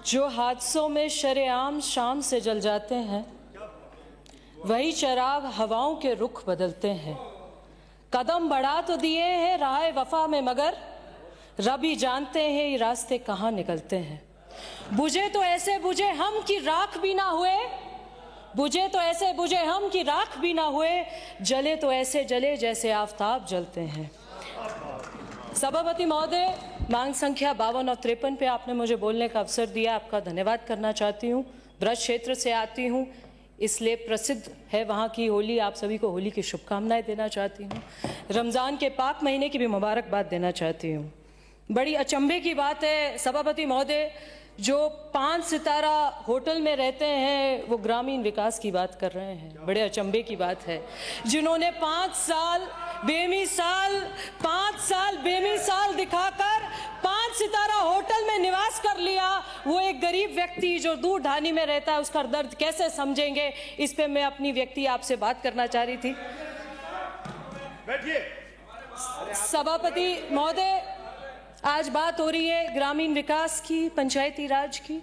जो हादसों में शरेआम शाम से जल जाते हैं, वही चराग हवाओं के रुख बदलते हैं। कदम बढ़ा तो दिए हैं राह वफा में, मगर रब ही जानते हैं ये रास्ते कहाँ निकलते हैं। बुझे तो ऐसे बुझे हम कि राख भी ना हुए, बुझे तो ऐसे बुझे हम कि राख भी ना हुए, जले तो ऐसे जले जैसे आफताब जलते हैं। सभापति महोदय, मांग संख्या 52 और 53 पे आपने मुझे बोलने का अवसर दिया, आपका धन्यवाद करना चाहती हूँ। ब्रज क्षेत्र से आती हूँ, इसलिए प्रसिद्ध है वहाँ की होली। आप सभी को होली की शुभकामनाएं देना चाहती हूँ। रमज़ान के पाक महीने की भी मुबारकबाद देना चाहती हूँ। बड़ी अचंभे की बात है सभापति महोदय, जो 5 सितारा होटल में रहते हैं वो ग्रामीण विकास की बात कर रहे हैं। बड़े अचंभे की बात है, जिन्होंने 5 साल बेमिसाल दिखाकर 5 सितारा होटल में निवास कर लिया, वो एक गरीब व्यक्ति जो दूर ढानी में रहता है उसका दर्द कैसे समझेंगे। इस पे मैं अपनी व्यक्ति आपसे बात करना चाह रही थी। सभापति महोदय, आज बात हो रही है ग्रामीण विकास की, पंचायती राज की।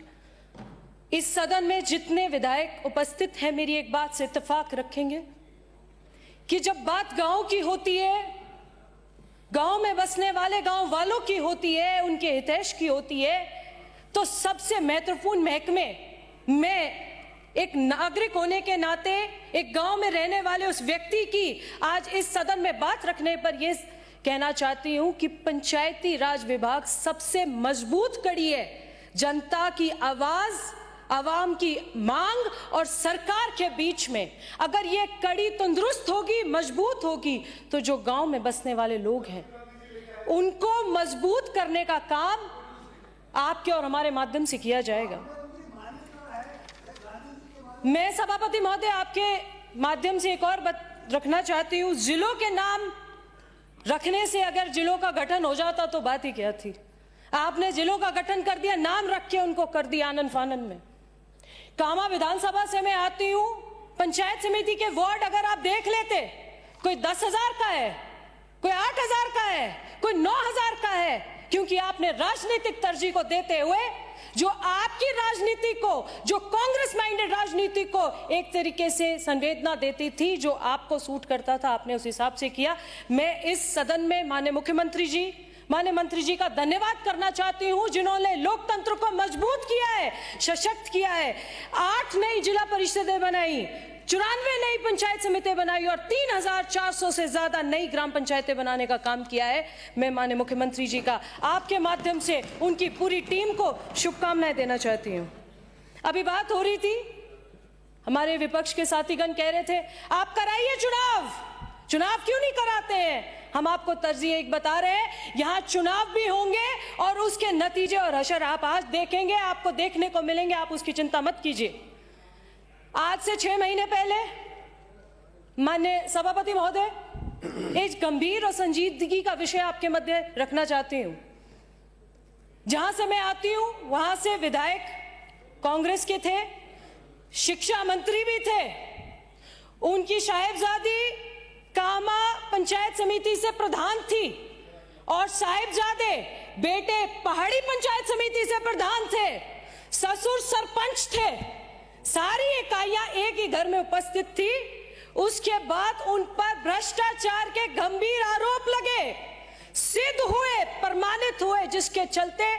इस सदन में जितने विधायक उपस्थित हैं मेरी एक बात से इत्तेफाक रखेंगे कि जब बात गांव की होती है, गांव में बसने वाले गांव वालों की होती है, उनके हितैष की होती है, तो सबसे महत्वपूर्ण महकमे में एक नागरिक होने के नाते, एक गांव में रहने वाले उस व्यक्ति की आज इस सदन में बात रखने पर यह कहना चाहती हूं कि पंचायती राज विभाग सबसे मजबूत कड़ी है। जनता की आवाज, आवाम की मांग और सरकार के बीच में अगर ये कड़ी तंदुरुस्त होगी, मजबूत होगी, तो जो गांव में बसने वाले लोग हैं उनको मजबूत करने का काम आपके और हमारे माध्यम से किया जाएगा। मैं सभापति महोदय आपके माध्यम से एक और बात रखना चाहती हूं। जिलों के नाम रखने से अगर जिलों का गठन हो जाता तो बात ही क्या थी। आपने जिलों का गठन कर दिया, नाम रख के उनको कर दिया आनन फानन में। कामा विधानसभा से मैं आती हूं, पंचायत समिति के वार्ड अगर आप देख लेते, कोई 10,000 का है, कोई 8,000 का है, कोई 9,000 का है, क्योंकि आपने राजनीतिक तरजीह को देते हुए जो आपकी राजनीति को, जो कांग्रेस माइंडेड राजनीति को एक तरीके से संवेदना देती थी, जो आपको सूट करता था, आपने उस हिसाब से किया। मैं इस सदन में माननीय मुख्यमंत्री जी का धन्यवाद करना चाहती हूं, जिन्होंने लोकतंत्र को मजबूत किया है, सशक्त किया है। 8 नई जिला परिषदें बनाई, 94 नई पंचायत समिति बनाई और 3,400 से ज्यादा नई ग्राम पंचायतें बनाने का काम किया है। मैं माननीय मुख्यमंत्री जी का आपके माध्यम से उनकी पूरी टीम को शुभकामनाएं देना चाहती हूं। अभी बात हो रही थी, हमारे विपक्ष के साथीगण कह रहे थे आप कराइए चुनाव क्यों नहीं कराते हैं। हम आपको तरजीह एक बता रहे हैं, यहां चुनाव भी होंगे और उसके नतीजे और हशर आप आज देखेंगे, आपको देखने को मिलेंगे, आप उसकी चिंता मत कीजिए। आज से 6 महीने पहले माननीय सभापति महोदय, एक गंभीर और संजीदगी का विषय आपके मध्य रखना चाहती हूं। जहां से मैं आती हूं वहां से विधायक कांग्रेस के थे, शिक्षा मंत्री भी थे, उनकी साहिबजादी कामा पंचायत समिति से प्रधान थी और साहिबजादे बेटे पहाड़ी पंचायत समिति से प्रधान थे, ससुर सरपंच थे, सारी इकाइयां एक ही घर में उपस्थित थी। उसके बाद उन पर भ्रष्टाचार के गंभीर आरोप लगे, सिद्ध हुए, प्रमाणित हुए, जिसके चलते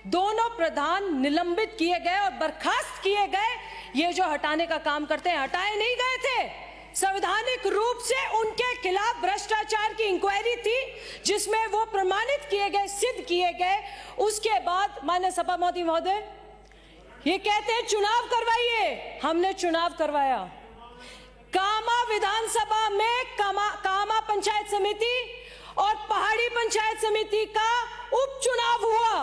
दोनों प्रधान निलंबित किए गए और बर्खास्त किए गए। ये जो हटाने का काम करते हैं, हटाए नहीं गए थे। संवैधानिक रूप से उनके खिलाफ भ्रष्टाचार की इंक्वायरी थी, जिसमें वो प्रमाणित किए गए, सिद्ध किए गए। उसके बाद माननीय सभापति महोदय ये कहते हैं चुनाव करवाइए, हमने चुनाव करवाया। कामा विधानसभा में कामा पंचायत समिति और पहाड़ी पंचायत समिति का उपचुनाव हुआ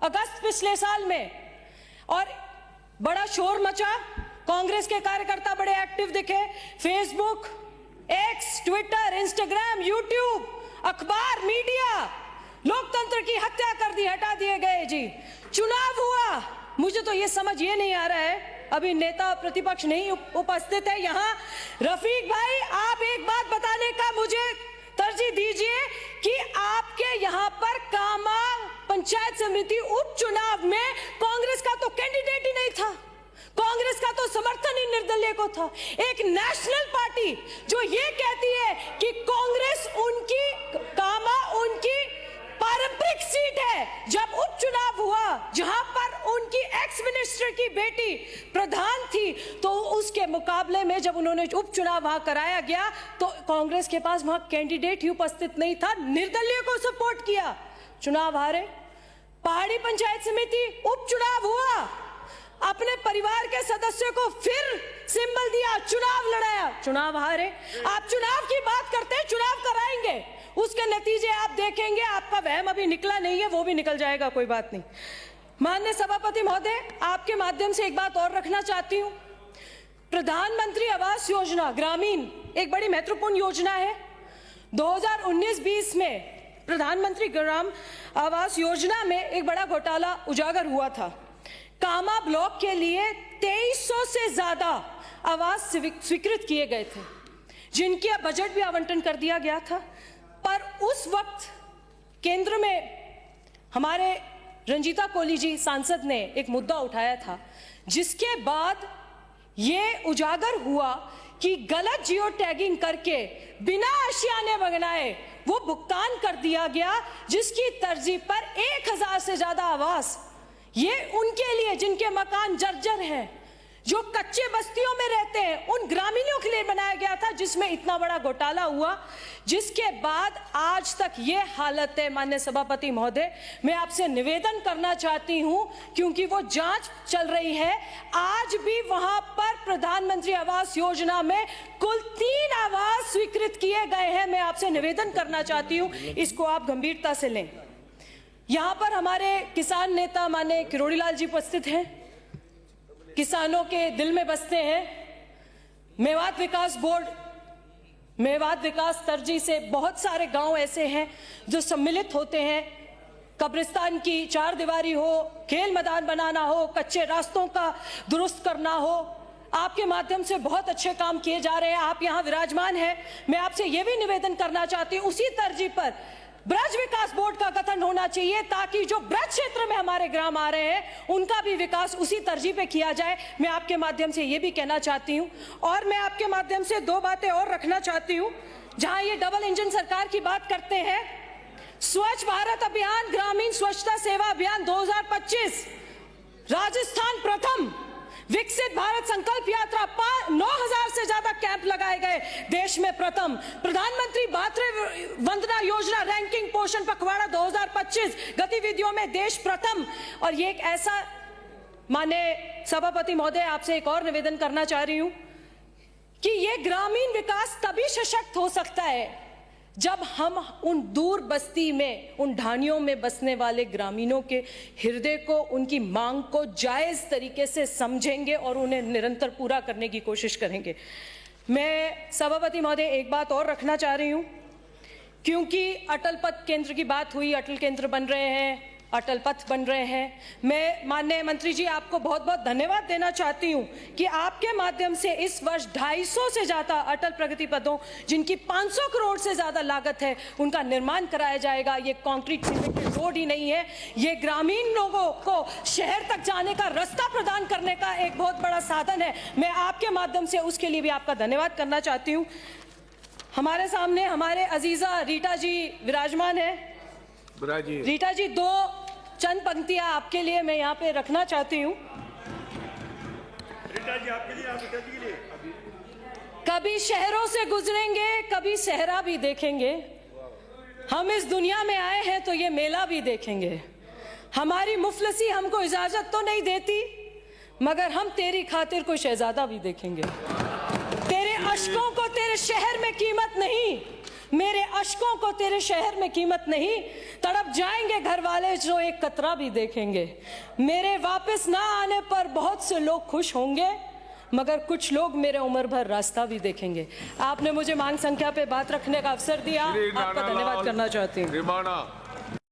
अगस्त पिछले साल में, और बड़ा शोर मचा। कांग्रेस के कार्यकर्ता बड़े एक्टिव दिखे, Facebook, x, Twitter, Instagram, YouTube, अखबार, मीडिया, लोकतंत्र की हत्या कर दी, हटा दिए गए जी। चुनाव हुआ। मुझे तो ये समझ ये नहीं आ रहा है, अभी नेता प्रतिपक्ष नहीं उपस्थित है यहाँ, रफीक भाई आप एक बात बताने का मुझे तरजीह दीजिए कि आपके यहाँ पर कामा पंचायत समिति उपचुनाव में कांग्रेस का तो कैंडिडेट समर्थन ही निर्दलीय को था। एक नेशनल पार्टी जो ये कहती है कि कांग्रेस उनकी कामा उनकी पारंपरिक सीट है, जब उपचुनाव हुआ जहां पर उनकी एक्स मिनिस्टर की बेटी प्रधान थी, तो उसके मुकाबले में जब उन्होंने उपचुनाव वहां कराया गया तो कांग्रेस के पास वहां कैंडिडेट ही उपस्थित नहीं था, निर्दलीय को सपोर्ट किया, चुनाव हारे। पहाड़ी पंचायत समिति उपचुनाव हुआ, अपने परिवार के सदस्यों को फिर सिंबल दिया, चुनाव लड़ाया, चुनाव हारे। आप चुनाव की बात करते हैं, चुनाव कराएंगे, उसके नतीजे आप देखेंगे। आपका वहम अभी निकला नहीं है, वो भी निकल जाएगा, कोई बात नहीं। माननीय सभापति महोदय, आपके माध्यम से एक बात और रखना चाहती हूं। प्रधानमंत्री आवास योजना ग्रामीण एक बड़ी महत्वपूर्ण योजना है। 2019-20 में प्रधानमंत्री ग्राम आवास योजना में एक बड़ा घोटाला उजागर हुआ था। कामा ब्लॉक के लिए 2300 से ज्यादा आवास स्वीकृत किए गए थे, जिनके बजट भी आवंटन कर दिया गया था। पर उस वक्त केंद्र में हमारे रंजीता कोली जी सांसद ने एक मुद्दा उठाया था, जिसके बाद ये उजागर हुआ कि गलत जियो टैगिंग करके बिना आशियाने बनाए वो भुगतान कर दिया गया, जिसकी तरजीह पर 1000 से ज्यादा आवास ये उनके लिए जिनके मकान जर्जर हैं, जो कच्चे बस्तियों में रहते हैं, उन ग्रामीणों के लिए बनाया गया था, जिसमें इतना बड़ा घोटाला हुआ, जिसके बाद आज तक ये हालत है। माननीय सभापति महोदय, मैं आपसे निवेदन करना चाहती हूं, क्योंकि वो जांच चल रही है, आज भी वहां पर प्रधानमंत्री आवास योजना में कुल 3 आवास स्वीकृत किए गए हैं। मैं आपसे निवेदन करना चाहती हूं, इसको आप गंभीरता से लें। यहां पर हमारे किसान नेता माननीय किरोड़ी लाल जी उपस्थित हैं, किसानों के दिल में बसते हैं। मेवात विकास बोर्ड, मेवात विकास तरजीह से बहुत सारे गांव ऐसे हैं जो सम्मिलित होते हैं। कब्रिस्तान की 4 दीवारी हो, खेल मैदान बनाना हो, कच्चे रास्तों का दुरुस्त करना हो, आपके माध्यम से बहुत अच्छे काम किए जा रहे हैं। आप यहाँ विराजमान हैं, मैं आपसे ये भी निवेदन करना चाहती हूँ, उसी तरजीह पर ब्रज विकास बोर्ड का गठन होना चाहिए, ताकि जो ब्रज क्षेत्र में हमारे ग्राम आ रहे हैं उनका भी विकास उसी तरजीह पे किया जाए। मैं आपके माध्यम से ये भी कहना चाहती हूँ, और मैं आपके माध्यम से 2 बातें और रखना चाहती हूँ। जहां ये डबल इंजन सरकार की बात करते हैं, स्वच्छ भारत अभियान, ग्रामीण स्वच्छता सेवा अभियान 2025 राजस्थान प्रथम, विकसित भारत संकल्प यात्रा 9000 से ज्यादा कैंप लगाए गए, देश में प्रथम। प्रधानमंत्री मातृ वंदना योजना रैंकिंग पोषण पखवाड़ा 2025 गतिविधियों में देश प्रथम। और ये एक ऐसा, माननीय सभापति महोदय, आपसे एक और निवेदन करना चाह रही हूं कि ये ग्रामीण विकास तभी सशक्त हो सकता है जब हम उन दूर बस्ती में, उन ढानियों में बसने वाले ग्रामीणों के हृदय को, उनकी मांग को जायज तरीके से समझेंगे और उन्हें निरंतर पूरा करने की कोशिश करेंगे। मैं सभापति महोदय एक बात और रखना चाह रही हूं, क्योंकि अटल पथ केंद्र की बात हुई, अटल केंद्र बन रहे हैं, अटल पथ बन रहे हैं। मैं माननीय मंत्री जी आपको बहुत बहुत धन्यवाद देना चाहती हूं कि आपके माध्यम से इस वर्ष 250 से ज्यादा अटल प्रगति पथों, जिनकी 500 करोड़ से ज्यादा लागत है, उनका निर्माण कराया जाएगा। ये कंक्रीट सीमेंटेड रोड ही नहीं है, ये ग्रामीण लोगों को शहर तक जाने का रास्ता प्रदान करने का एक बहुत बड़ा साधन है। मैं आपके माध्यम से उसके लिए भी आपका धन्यवाद करना चाहती हूँ। हमारे सामने हमारे अजीजा रीटा जी विराजमान है। रीटा जी, 2 चंद पंक्तियां आपके लिए मैं यहाँ पे रखना चाहती हूँ। रीटा जी, आपके लिए, आपके लिए। कभी शहरों से गुजरेंगे, कभी सहरा भी देखेंगे, हम इस दुनिया में आए हैं तो ये मेला भी देखेंगे। हमारी मुफलसी हमको इजाजत तो नहीं देती, मगर हम तेरी खातिर कोई शहजादा भी देखेंगे। तेरे अश्कों को तेरे शहर में कीमत नहीं, मेरे अश्कों को तेरे शहर में कीमत नहीं, तड़प जाएंगे घर वाले जो एक कतरा भी देखेंगे। मेरे वापस ना आने पर बहुत से लोग खुश होंगे, मगर कुछ लोग मेरे उम्र भर रास्ता भी देखेंगे। आपने मुझे मांग संख्या पे बात रखने का अवसर दिया, आपका धन्यवाद करना चाहती हूँ।